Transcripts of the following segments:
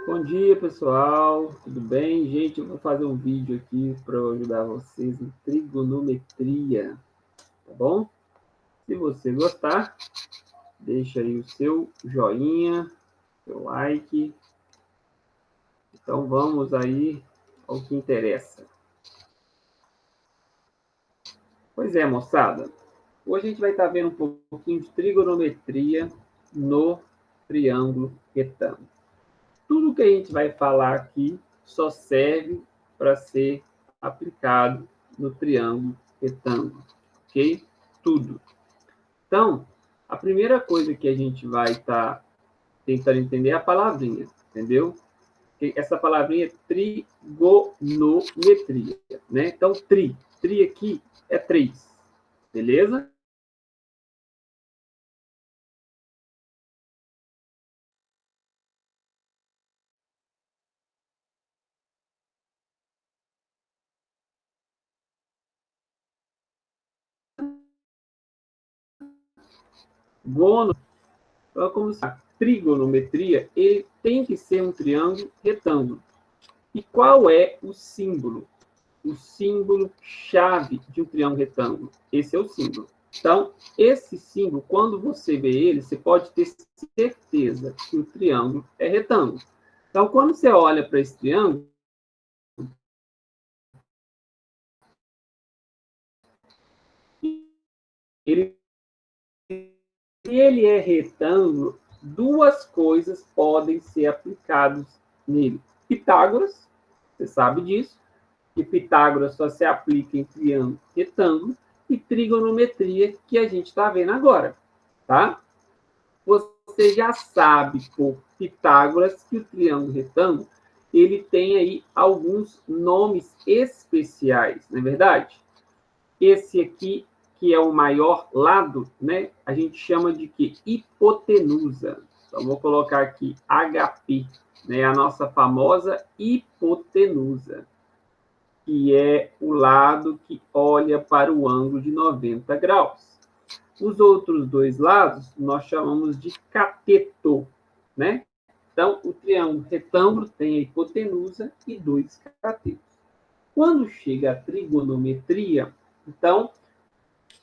Bom dia, pessoal. Tudo bem? Gente, eu vou fazer um vídeo aqui para ajudar vocês em trigonometria, tá bom? Se você gostar, deixa aí o seu joinha, seu like. Então, vamos aí ao que interessa. Pois é, moçada. Hoje a gente vai estar vendo um pouquinho de trigonometria no triângulo retângulo. Tudo que a gente vai falar aqui só serve para ser aplicado no triângulo retângulo, ok? Tudo. Então, a primeira coisa que a gente vai estar tentando entender é a palavrinha, entendeu? Essa palavrinha é trigonometria, né? Então, tri aqui é 3, beleza? Gono, então, como se a trigonometria, ele tem que ser um triângulo retângulo. E qual é o símbolo? O símbolo chave de um triângulo retângulo. Esse é o símbolo. Então, esse símbolo, quando você vê ele, você pode ter certeza que o triângulo é retângulo. Então, quando você olha para esse triângulo, ele, se ele é retângulo, duas coisas podem ser aplicadas nele. Pitágoras, você sabe disso, que Pitágoras só se aplica em triângulo retângulo, e trigonometria, que a gente está vendo agora, tá? Você já sabe por Pitágoras que o triângulo retângulo ele tem aí alguns nomes especiais, não é verdade? Esse aqui, que é o maior lado, né? A gente chama de que hipotenusa. Então, vou colocar aqui HP, né? A nossa famosa hipotenusa, que é o lado que olha para o ângulo de 90 graus. Os outros dois lados nós chamamos de cateto, né? Então, o triângulo retângulo tem a hipotenusa e dois catetos. Quando chega a trigonometria, então,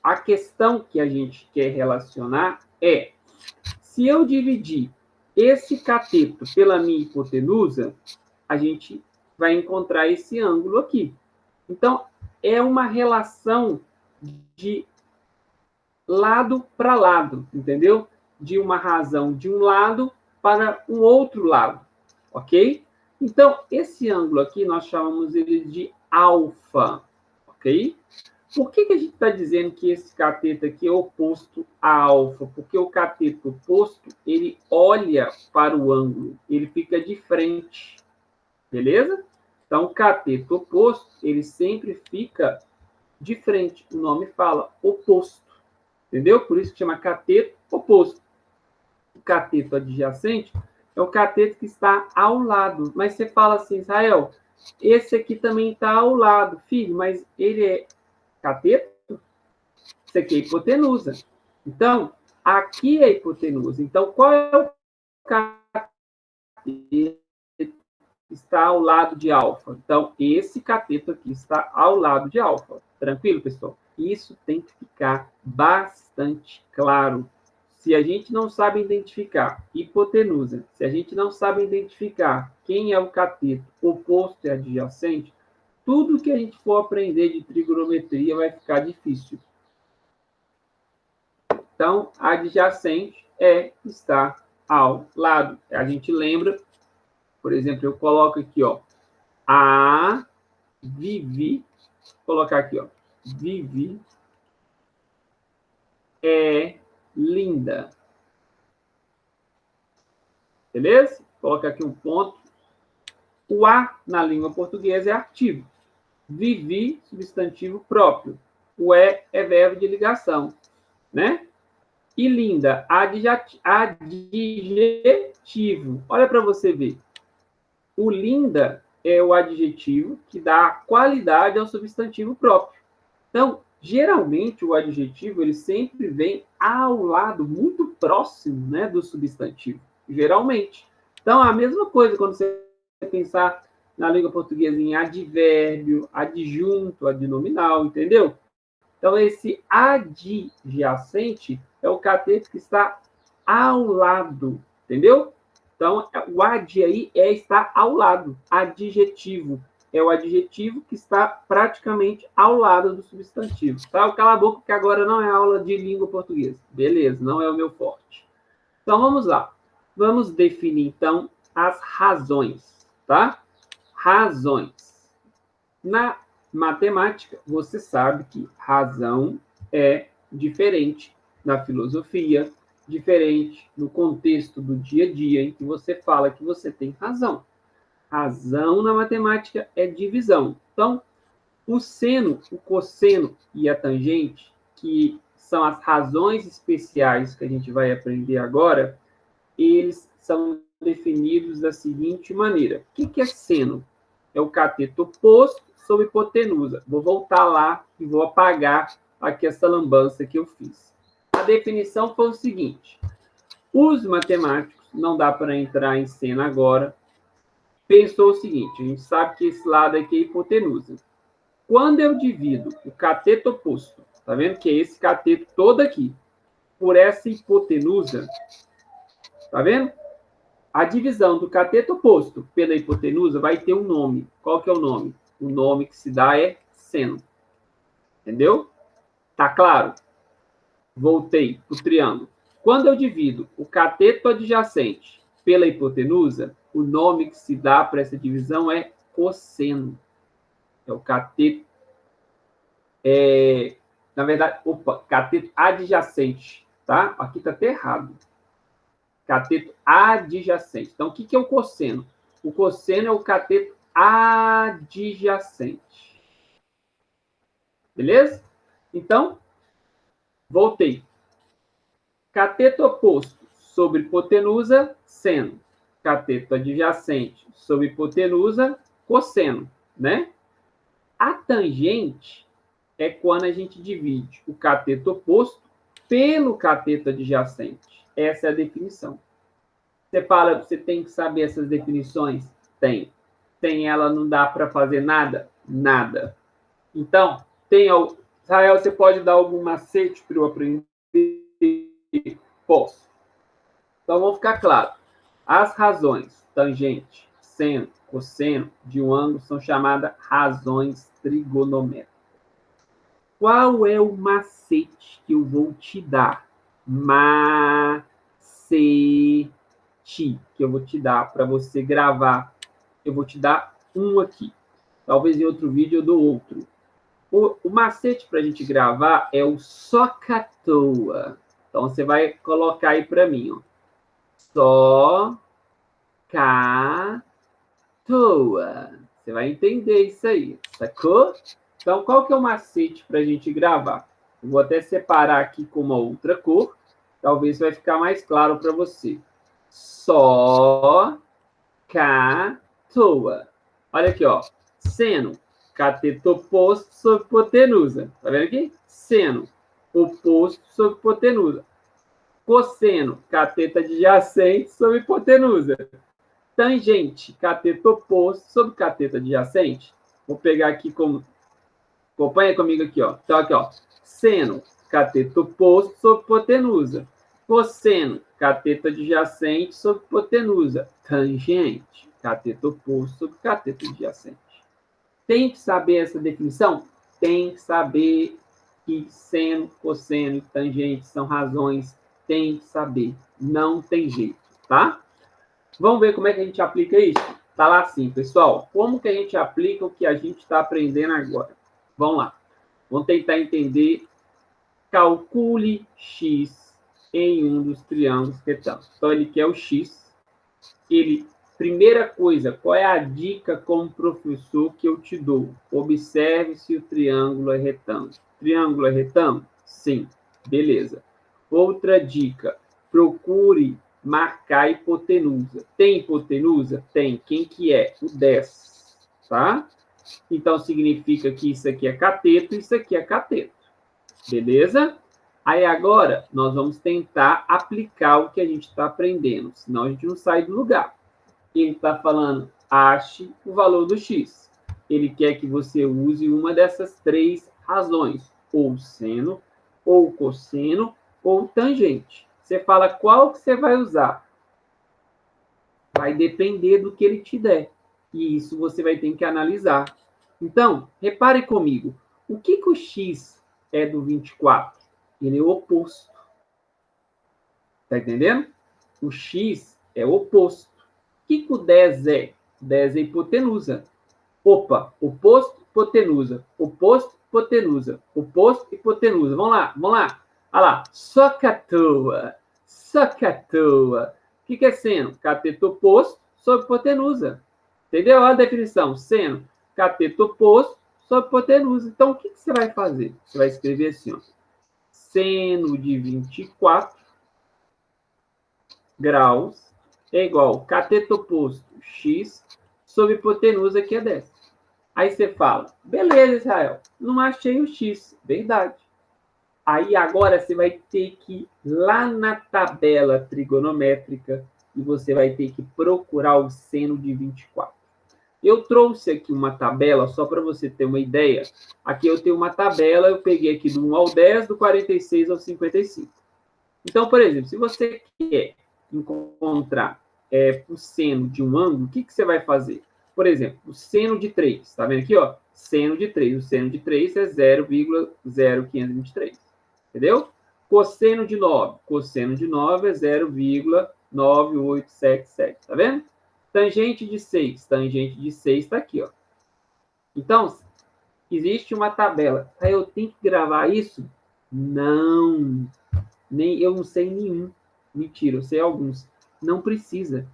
a questão que a gente quer relacionar é, se eu dividir esse cateto pela minha hipotenusa, a gente vai encontrar esse ângulo aqui. Então, é uma relação de lado para lado, entendeu? De uma razão de um lado para um outro lado, ok? Então, esse ângulo aqui, nós chamamos ele de alfa, ok? Por que a gente está dizendo que esse cateto aqui é oposto a alfa? Porque o cateto oposto, ele olha para o ângulo, ele fica de frente, beleza? Então, o cateto oposto, ele sempre fica de frente. O nome fala oposto. Entendeu? Por isso que chama cateto oposto. O cateto adjacente é o cateto que está ao lado. Mas você fala assim, Israel, esse aqui também está ao lado, filho, mas ele é cateto? Isso aqui é hipotenusa. Então, aqui é a hipotenusa. Então, qual é o cateto que está ao lado de alfa? Então, esse cateto aqui está ao lado de alfa. Tranquilo, pessoal? Isso tem que ficar bastante claro. Se a gente não sabe identificar hipotenusa, se a gente não sabe identificar quem é o cateto oposto e adjacente, tudo que a gente for aprender de trigonometria vai ficar difícil. Então, adjacente está ao lado. A gente lembra, por exemplo, eu coloco aqui, ó, a Vivi, vou colocar aqui, ó, Vivi é linda. Beleza? Coloca aqui um ponto. O a na língua portuguesa é artigo. Vivi, substantivo próprio. O é verbo de ligação, né? E linda, adjetivo. Olha para você ver. O linda é o adjetivo que dá qualidade ao substantivo próprio. Então, geralmente o adjetivo ele sempre vem ao lado, muito próximo, né, do substantivo. Geralmente. Então, a mesma coisa quando você pensar na língua portuguesa em advérbio, adjunto, adnominal, entendeu? Então, esse adjacente é o cateto que está ao lado, entendeu? Então, o ad aí está ao lado, adjetivo. É o adjetivo que está praticamente ao lado do substantivo. Tá? Cala a boca, que agora não é aula de língua portuguesa. Beleza, não é o meu forte. Então, vamos lá. Vamos definir, então, as razões, tá? Razões. Na matemática, você sabe que razão é diferente na filosofia, diferente no contexto do dia a dia em que você fala que você tem razão. Razão na matemática é divisão. Então, o seno, o cosseno e a tangente, que são as razões especiais que a gente vai aprender agora, eles são definidos da seguinte maneira. O que é seno? É o cateto oposto sobre hipotenusa. Vou voltar lá e vou apagar aqui essa lambança que eu fiz. A definição foi o seguinte. Os matemáticos, não dá para entrar em cena agora, pensou o seguinte, a gente sabe que esse lado aqui é hipotenusa. Quando eu divido o cateto oposto, tá vendo que é esse cateto todo aqui, por essa hipotenusa, tá vendo? A divisão do cateto oposto pela hipotenusa vai ter um nome. Qual que é o nome? O nome que se dá é seno. Entendeu? Tá claro? Voltei para o triângulo. Quando eu divido o cateto adjacente pela hipotenusa, o nome que se dá para essa divisão é cosseno. É o cateto... na verdade, cateto adjacente. Tá? Aqui está até errado. Cateto adjacente. Então, o que é o cosseno? O cosseno é o cateto adjacente. Beleza? Então, voltei. Cateto oposto sobre hipotenusa, seno. Cateto adjacente sobre hipotenusa, cosseno, né? A tangente é quando a gente divide o cateto oposto pelo cateto adjacente. Essa é a definição. Você fala, você tem que saber essas definições? Tem. Sem ela não dá para fazer nada? Nada. Então, Israel, você pode dar algum macete para eu aprender? Posso. Então, vamos ficar claro. As razões tangente, seno, cosseno de um ângulo são chamadas razões trigonométricas. Qual é o macete que eu vou te dar? Macete que eu vou te dar para você gravar. Eu vou te dar um aqui. Talvez em outro vídeo eu dou outro. O macete para a gente gravar é o socatoa. Então, você vai colocar aí para mim, ó. Socatoa. Você vai entender isso aí, sacou? Então, qual que é o macete para a gente gravar? Eu vou até separar aqui com uma outra cor. Talvez vai ficar mais claro para você. Socatoa. Olha aqui, ó. Seno. Cateto oposto sobre hipotenusa. Tá vendo aqui? Seno. Oposto sobre hipotenusa. Cosseno. Cateto adjacente sobre hipotenusa. Tangente. Cateto oposto sobre cateto adjacente. Vou pegar aqui como... Acompanha comigo aqui, ó. Então, aqui, ó. Seno. Cateto oposto sobre hipotenusa. Cosseno. Cateto adjacente sobre hipotenusa. Tangente. Cateto oposto sobre cateto adjacente. Tem que saber essa definição? Tem que saber que seno, cosseno e tangente são razões. Tem que saber. Não tem jeito, tá? Vamos ver como é que a gente aplica isso? Tá lá assim, pessoal. Como que a gente aplica o que a gente está aprendendo agora? Vamos lá. Vamos tentar entender. Calcule x em um dos triângulos retângulos. Então, ele quer o x. Primeira coisa, qual é a dica como professor que eu te dou? Observe se o triângulo é retângulo. Triângulo é retângulo? Sim. Beleza. Outra dica, procure marcar a hipotenusa. Tem hipotenusa? Tem. Quem que é? O 10. Tá? Então, significa que isso aqui é cateto e isso aqui é cateto. Beleza? Aí, agora, nós vamos tentar aplicar o que a gente está aprendendo, senão a gente não sai do lugar. Ele está falando, ache o valor do x. Ele quer que você use uma dessas três razões, ou seno, ou cosseno, ou tangente. Você fala qual que você vai usar. Vai depender do que ele te der. E isso você vai ter que analisar. Então, repare comigo. O que o x é do 24? Ele é o oposto. Tá entendendo? O x é o oposto. O que o 10 é? 10 é hipotenusa. Opa, oposto, hipotenusa. Oposto, hipotenusa. Oposto, hipotenusa. Vamos lá, vamos lá. Olha lá. Só que à toa. Só que à toa. O que é seno? Cateto oposto sobre hipotenusa. Entendeu? Olha a definição. Seno, cateto oposto sobre hipotenusa. Então, o que você vai fazer? Você vai escrever assim, ó. Seno de 24 graus é igual cateto oposto x sobre hipotenusa, que é 10. Aí você fala, beleza, Israel, não achei o x. Verdade. Aí agora você vai ter que ir lá na tabela trigonométrica e você vai ter que procurar o seno de 24. Eu trouxe aqui uma tabela, só para você ter uma ideia. Aqui eu tenho uma tabela, eu peguei aqui do 1 ao 10, do 46 ao 55. Então, por exemplo, se você quer encontrar o seno de um ângulo, o que você vai fazer? Por exemplo, o seno de 3. Está vendo aqui? Ó? Seno de 3. O seno de 3 é 0,0523. Entendeu? Cosseno de 9. Cosseno de 9 é 0,9877. Está vendo? Tangente de 6. Tangente de 6 está aqui. Ó. Então, existe uma tabela. Aí eu tenho que gravar isso? Não. Eu não sei nenhum. Mentira, eu sei alguns. Não precisa.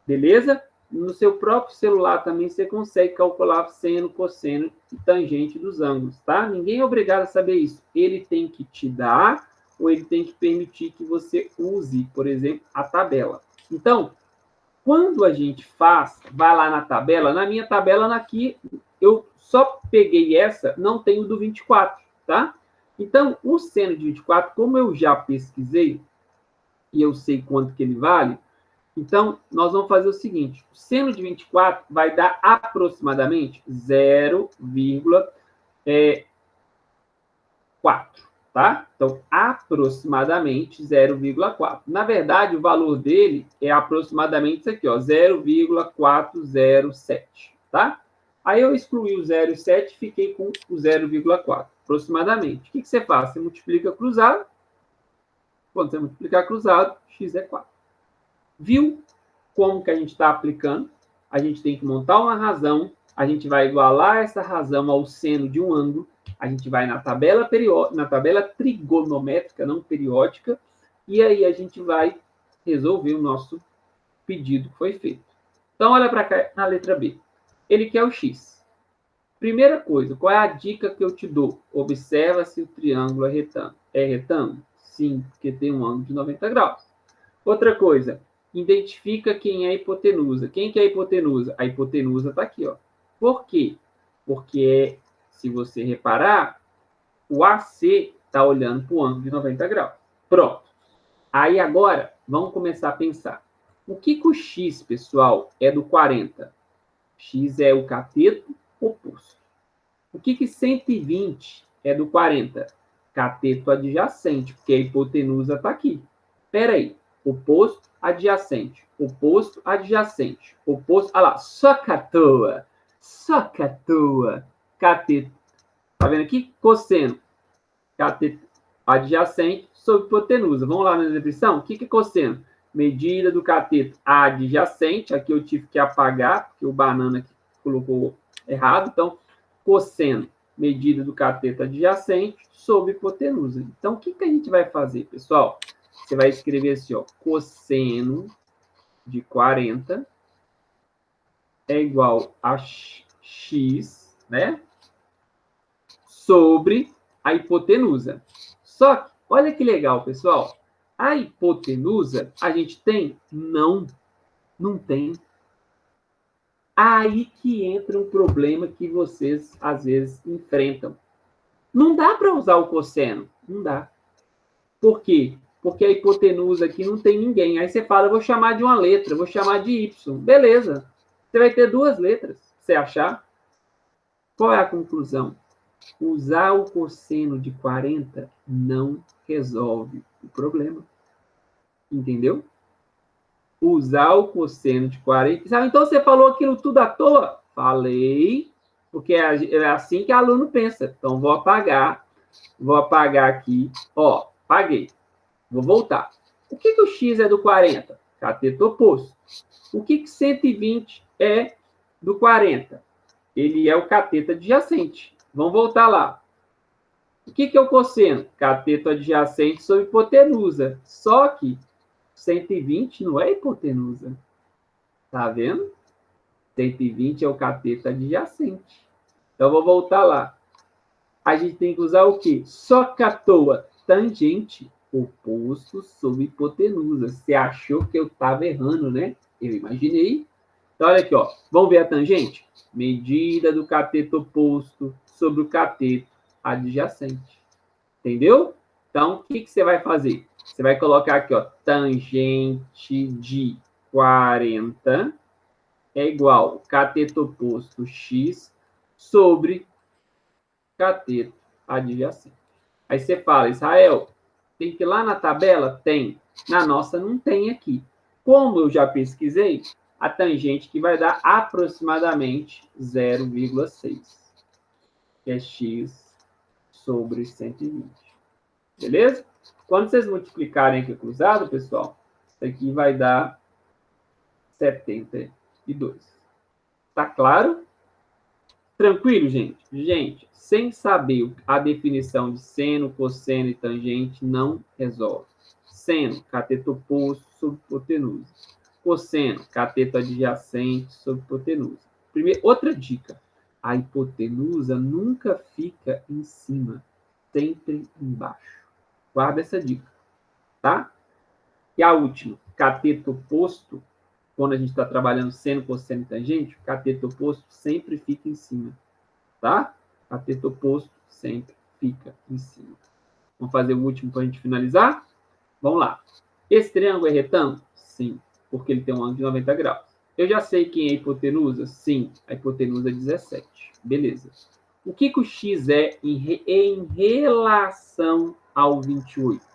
Beleza? No seu próprio celular também você consegue calcular seno, cosseno e tangente dos ângulos, tá? Ninguém é obrigado a saber isso. Ele tem que te dar ou ele tem que permitir que você use, por exemplo, a tabela. Então, quando a gente faz, vai lá na tabela. Na minha tabela aqui, eu só peguei essa, não tenho do 24, tá? Então, o seno de 24, como eu já pesquisei e eu sei quanto que ele vale, então, nós vamos fazer o seguinte, o seno de 24 vai dar aproximadamente 0,4, tá? Então, aproximadamente 0,4. Na verdade, o valor dele é aproximadamente isso aqui, ó, 0,407, tá? Aí eu excluí o 0,7 e fiquei com o 0,4, aproximadamente. O que você faz? Você multiplica cruzado. Quando você multiplicar cruzado, x é 4. Viu como que a gente está aplicando? A gente tem que montar uma razão, a gente vai igualar essa razão ao seno de um ângulo, a gente vai na tabela trigonométrica, não periódica, e aí a gente vai resolver o nosso pedido que foi feito. Então, olha para cá na letra B. Ele quer o x. Primeira coisa, qual é a dica que eu te dou? Observa se o triângulo é retângulo. É retângulo? Sim, porque tem um ângulo de 90 graus. Outra coisa, identifica quem é a hipotenusa. Quem que é a hipotenusa? A hipotenusa está aqui, ó. Por quê? Porque, se você reparar, o AC está olhando para o ângulo de 90 graus. Pronto. Aí agora, vamos começar a pensar. O que o x, pessoal, é do 40? X é o cateto oposto. O que 120 é do 40? Cateto adjacente, porque a hipotenusa está aqui. Espera aí. Oposto, adjacente. Oposto, adjacente. Oposto, olha lá, só que à toa. Só que à toa. Cateto. Tá vendo aqui? Cosseno. Cateto adjacente sobre hipotenusa. Vamos lá na descrição? O que é cosseno? Medida do cateto adjacente. Aqui eu tive que apagar, porque o banana aqui colocou errado. Então, cosseno, medida do cateto adjacente sobre hipotenusa. Então, o que a gente vai fazer, pessoal? Você vai escrever assim, ó, cosseno de 40 é igual a x, né? Sobre a hipotenusa. Só que, olha que legal, pessoal. A hipotenusa, a gente tem? Não tem. Aí que entra um problema que vocês, às vezes, enfrentam. Não dá para usar o cosseno. Não dá. Por quê? porque a hipotenusa aqui não tem ninguém. Aí você fala, eu vou chamar de uma letra, vou chamar de Y. Beleza. Você vai ter duas letras, se você achar. Qual é a conclusão? Usar o cosseno de 40 não resolve o problema. Entendeu? Usar o cosseno de 40... Sabe, então você falou aquilo tudo à toa? Falei, porque é assim que aluno pensa. Então, vou apagar aqui. Ó, apaguei. Vou voltar. O que o x é do 40? Cateto oposto. O que 120 é do 40? Ele é o cateto adjacente. Vamos voltar lá. O que é o cosseno? Cateto adjacente sobre hipotenusa. Só que 120 não é hipotenusa. Tá vendo? 120 é o cateto adjacente. Então, vou voltar lá. A gente tem que usar o quê? Só que à toa, tangente oposto sobre hipotenusa. Você achou que eu estava errando, né? Eu imaginei. Então, olha aqui, ó. Vamos ver a tangente? Medida do cateto oposto sobre o cateto adjacente. Entendeu? Então, o que você vai fazer? Você vai colocar aqui, ó, tangente de 40 é igual cateto oposto x sobre cateto adjacente. Aí você fala, Israel, tem que ir lá na tabela? Tem. Na nossa não tem aqui. Como eu já pesquisei, a tangente que vai dar aproximadamente 0,6, que é x sobre 120. Beleza? Quando vocês multiplicarem aqui cruzado, pessoal, isso aqui vai dar 72. Tá claro? Tranquilo, gente? Gente, sem saber a definição de seno, cosseno e tangente, não resolve. Seno, cateto oposto sobre hipotenusa. Cosseno, cateto adjacente sobre hipotenusa. Outra dica. A hipotenusa nunca fica em cima, sempre embaixo. Guarda essa dica, tá? E a última, cateto oposto, quando a gente está trabalhando seno, cosseno e tangente, o cateto oposto sempre fica em cima, tá? Cateto oposto sempre fica em cima. Vamos fazer o último para a gente finalizar? Vamos lá. Esse triângulo é retângulo? Sim, porque ele tem um ângulo de 90 graus. Eu já sei quem é a hipotenusa? Sim, a hipotenusa é 17. Beleza. O que o x é em relação ao 28?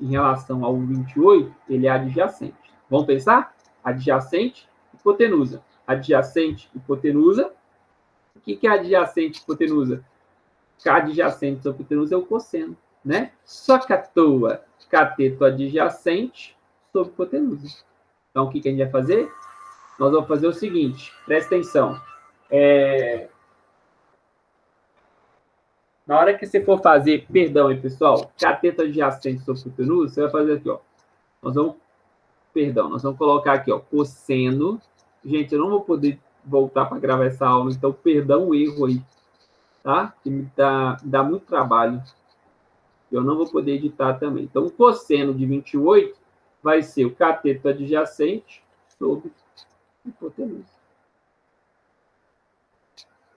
Em relação ao 28, ele é adjacente. Vamos pensar? Adjacente, hipotenusa. Adjacente, hipotenusa. O que é adjacente, hipotenusa? Adjacente sobre hipotenusa é o cosseno, né? Só que à toa, cateto adjacente sobre hipotenusa. Então, o que a gente vai fazer? Nós vamos fazer o seguinte, presta atenção. Na hora que você for fazer, perdão aí, pessoal, cateto adjacente sobre hipotenusa, você vai fazer aqui, ó. Nós vamos colocar aqui, ó, cosseno. Gente, eu não vou poder voltar para gravar essa aula, então perdão o erro aí, tá? Que me dá muito trabalho. Eu não vou poder editar também. Então, o cosseno de 28 vai ser o cateto adjacente sobre hipotenusa.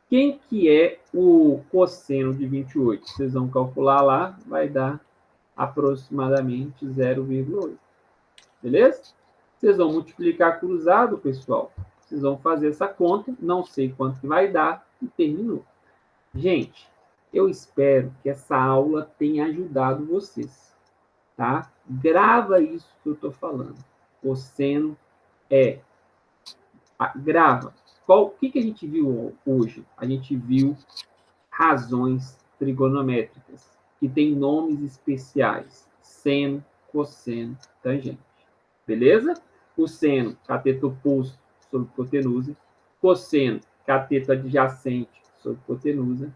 Quem que é o cosseno de 28? Vocês vão calcular lá, vai dar aproximadamente 0,8. Beleza? Vocês vão multiplicar cruzado, pessoal. Vocês vão fazer essa conta, não sei quanto que vai dar, e terminou. Gente, eu espero que essa aula tenha ajudado vocês, tá? Grava isso que eu estou falando. Cosseno é... Grava. O que a gente viu hoje? A gente viu razões trigonométricas, que têm nomes especiais. Seno, cosseno, tangente. Beleza? O seno, cateto oposto sobre hipotenusa. Cosseno, cateto adjacente sobre hipotenusa.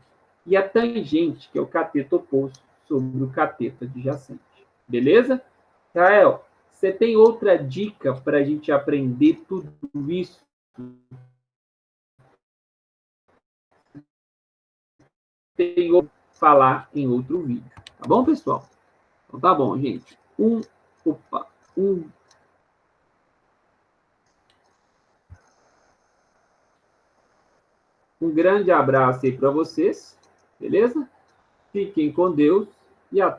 E a tangente, que é o cateto oposto sobre o cateto adjacente. Beleza? Israel, você tem outra dica para a gente aprender tudo isso? Tenho que falar em outro vídeo. Tá bom, pessoal? Então tá bom, gente. Um grande abraço aí para vocês, beleza? Fiquem com Deus e até